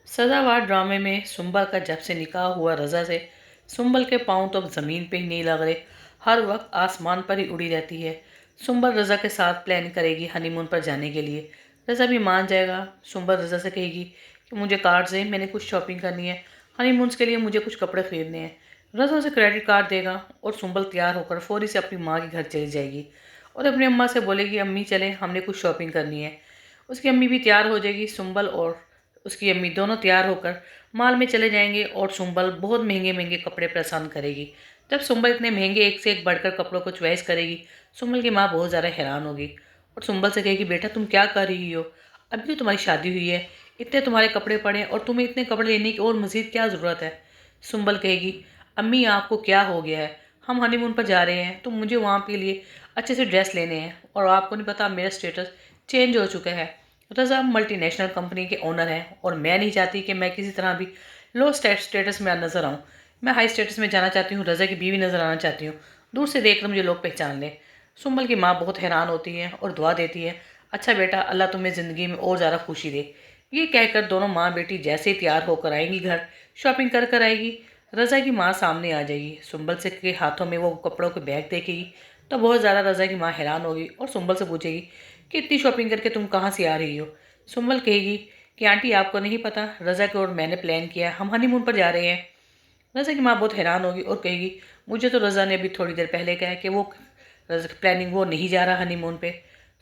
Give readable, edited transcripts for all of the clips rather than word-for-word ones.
सदाबहार ड्रामे में सुंबल का जब से निकाह हुआ रज़ा से सुंबल के पाँव तो अब ज़मीन पे ही नहीं लग रहे, हर वक्त आसमान पर ही उड़ी रहती है। सुंबल रज़ा के साथ प्लान करेगी हनीमून पर जाने के लिए। रज़ा भी मान जाएगा। सुंबल रज़ा से कहेगी कि मुझे कार्ड से मैंने कुछ शॉपिंग करनी है, हनीमून के लिए मुझे कुछ कपड़े खरीदने हैं। रज़ा उसे क्रेडिट कार्ड देगा और सुंबल तैयार होकर फ़ौरी से अपनी माँ के घर चली जाएगी और अपनी अम्मा से बोलेगी अम्मी चले हमने कुछ शॉपिंग करनी है। उसकी अम्मी भी तैयार हो जाएगी। सुंबल और उसकी अम्मी दोनों तैयार होकर मॉल में चले जाएंगे और सुंबल बहुत महंगे महंगे कपड़े पसंद करेगी। जब सुंबल इतने महंगे एक से एक बढ़कर कपड़ों को चॉइस करेगी, सुंबल की माँ बहुत ज़्यादा हैरान होगी और सुंबल से कहेगी बेटा तुम क्या कर रही हो, अभी तो तुम्हारी शादी हुई है, इतने तुम्हारे कपड़े पड़े हैं और तुम्हें इतने कपड़े लेने की और मज़ीद क्या ज़रूरत है। सुंबल कहेगी अम्मी आपको क्या हो गया है, हम हनीमून पर जा रहे हैं तो मुझे वहाँ के लिए अच्छे से ड्रेस लेने हैं और आपको नहीं पता मेरा स्टेटस चेंज हो चुका है। रज़ा मल्टीनेशनल कंपनी के ओनर हैं और मैं नहीं चाहती कि मैं किसी तरह भी लो स्टेटस में नज़र आऊँ। मैं हाई स्टेटस में जाना चाहती हूँ, रज़ा की बीवी नज़र आना चाहती हूँ, दूर से देखकर मुझे लोग पहचान लें। सुंबल की माँ बहुत हैरान होती है और दुआ देती है अच्छा बेटा अल्लाह तुम्हें ज़िंदगी में और ज़्यादा खुशी दे। ये कहकर दोनों माँ बेटी जैसे ही तैयार होकर आएंगी घर, शॉपिंग कर कर आएगी, रज़ा की माँ सामने आ जाएगी। सुंबल से के हाथों में वो कपड़ों के बैग देखेगी तो बहुत ज़्यादा रज़ा की माँ हैरान होगी और सुंबल से पूछेगी कि इतनी शॉपिंग करके तुम कहाँ से आ रही हो। सुंबल कहेगी कि आंटी आपको नहीं पता, रज़ा की और मैंने प्लान किया है, हम हनीमून पर जा रहे हैं। रज़ा की माँ बहुत हैरान होगी और कहेगी मुझे तो रज़ा ने अभी थोड़ी देर पहले कहा कि वो प्लानिंग वो नहीं जा रहा हनीमून पे।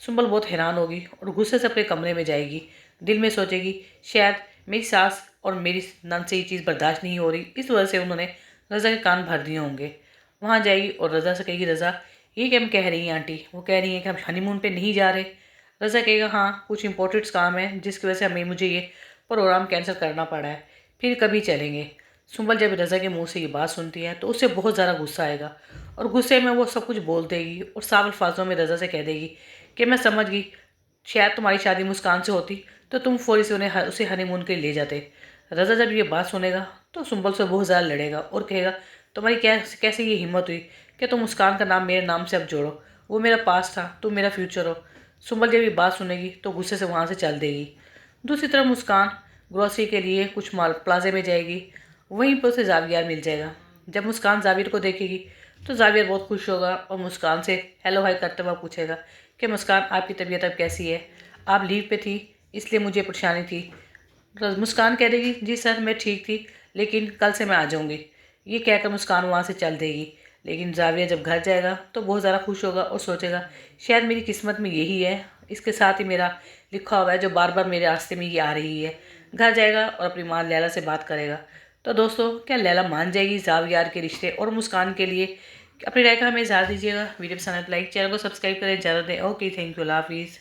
सुंबल बहुत हैरान होगी और गुस्से से अपने कमरे में जाएगी। दिल में सोचेगी शायद मेरी सास और मेरी नंद से ये चीज़ बर्दाश्त नहीं हो रही, इस वजह से उन्होंने रज़ा के कान भर दिए होंगे। वहाँ जाएगी और रज़ा से कहेगी रज़ा ये क्या कह रही हैं आंटी, वो कह रही हैं कि हम हनीमून पे नहीं जा रहे। रज़ा कहेगा हाँ कुछ इंपॉर्टेंट काम है जिसकी वजह से हमें मुझे ये प्रोग्राम कैंसिल करना पड़ा है, फिर कभी चलेंगे। सुंबल जब रज़ा के मुंह से ये बात सुनती है तो उसे बहुत ज़्यादा गुस्सा आएगा और गुस्से में वो सब कुछ बोल देगी और साफ अल्फाजों में रज़ा से कह देगी कि मैं समझ गई, शायद तुम्हारी शादी मुस्कान से होती तो तुम फौरी से उसे हनीमून के लिए ले जाते। रज़ा जब ये बात सुनेगा तो सुंबल से बहुत ज़्यादा लड़ेगा और कहेगा तुम्हारी कैसे ये हिम्मत हुई कि तुम मुस्कान का नाम मेरे नाम से अब जोड़ो, वो मेरा पास था तुम मेरा फ्यूचर हो। सुंबल जब ये बात सुनेगी तो गुस्से से वहाँ से चल देगी। दूसरी तरफ मुस्कान ग्रोसरी के लिए कुछ माल प्लाजे में जाएगी, वहीं पर उसे जावियर मिल जाएगा। जब मुस्कान जावियर को देखेगी तो जावियर बहुत खुश होगा और मुस्कान से हेलो हाय करते हुए पूछेगा कि मुस्कान आपकी तबीयत अब कैसी है, आप लीव पे थी इसलिए मुझे परेशानी थी। मुस्कान कह देगी जी सर मैं ठीक थी लेकिन कल से मैं आ जाऊँगी। ये कहकर मुस्कान वहाँ से चल देगी। लेकिन जाविया जब घर जाएगा तो बहुत ज़्यादा खुश होगा और सोचेगा शायद मेरी किस्मत में यही है, इसके साथ ही मेरा लिखा हुआ है जो बार बार मेरे रास्ते में ये आ रही है। घर जाएगा और अपनी माँ लैला से बात करेगा। तो दोस्तों क्या लैला मान जाएगी जावियार के रिश्ते और मुस्कान के लिए? अपनी राय का हमें इज़हार दीजिएगा। वीडियो पसंद आए तो लाइक, चैनल को सब्सक्राइब करें, ज़्यादा दें। ओके थैंक यू, अल्लाह हाफिज़।